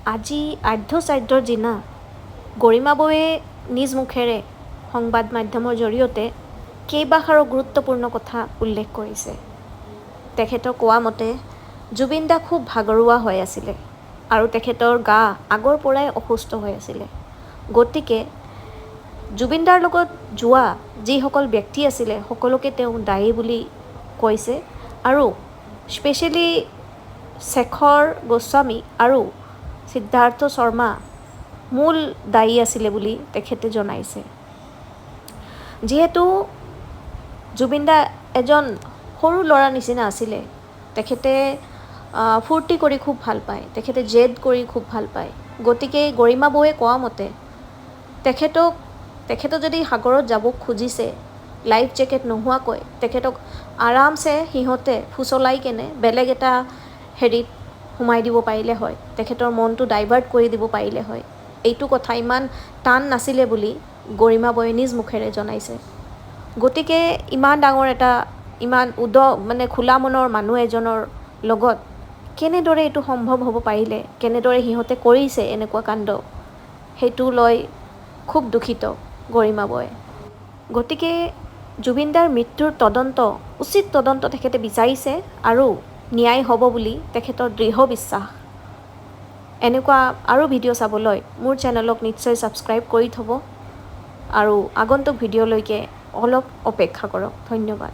আজি আৰ্ধশ্ৰাদ্ধৰ দিনা গৰিমা বৌয়ে নিজ মুখেৰে সংবাদ মাধ্যমৰ জৰিয়তে কেইবাষাৰো গুৰুত্বপূৰ্ণ কথা উল্লেখ কৰিছে। তেখেতৰ কোৱা মতে জুবিন দা খুব ভাগৰুৱা হৈ আছিলে আৰু তেখেতৰ গা আগৰ পৰাই অসুস্থ হৈ আছিলে। গতিকে জুবিন দাৰ লগত যোৱা যিসকল ব্যক্তি আছিলে সকলোকে তেওঁ দায়ী বুলি কৈছে আৰু স্পেচিয়েলি শেখৰ গোস্বামী আৰু সিদ্ধাৰ্থ শৰ্মা মূল দায়ী আছিলে বুলি তেখেতে জনাইছে। যিহেতু জুবিন দা এজন সৰু ল'ৰা নিচিনা আছিলে, তেখেতে ফূৰ্তি কৰি খুব ভাল পায়, তেখেতে জেদ কৰি খুব ভাল পায়। গতিকে গৰিমা বৌয়ে কোৱা মতে তেখেতক যদি সাগৰত যাব খুজিছে লাইফ জেকেট নোহোৱাকৈ, তেখেতক আৰামছে সিহঁতে ফুচলাই কেনে বেলেগ এটা হেৰিত সোমাই দিব পাৰিলে হয়, তেখেতৰ মনটো ডাইভাৰ্ট কৰি দিব পাৰিলে হয়। এইটো কথা ইমান টান নাছিলে বুলি গৰিমা বৌয়ে নিজ মুখেৰে জনাইছে। গতিকে ইমান ডাঙৰ এটা ইমান খোলা মনৰ মানুহ এজনৰ লগত কেনেদৰে এইটো সম্ভৱ হ'ব পাৰিলে, কেনেদৰে সিহঁতে কৰিছে এনেকুৱা কাণ্ড, সেইটো লৈ খুব দুখিত গৰিমা বৌয়ে। গতিকে জুবিন দাৰ মৃত্যুৰ উচিত তদন্ত তেখেতে বিচাৰিছে আৰু ন্যায় হ'ব বুলি তেখেতৰ দৃঢ় বিশ্বাস। এনেকুৱা আৰু ভিডিঅ' চাবলৈ মোৰ চেনেলক নিশ্চয় ছাবস্ক্ৰাইব কৰি থ'ব আৰু আগন্তুক ভিডিঅ'লৈকে অলপ অপেক্ষা কৰক। ধন্যবাদ।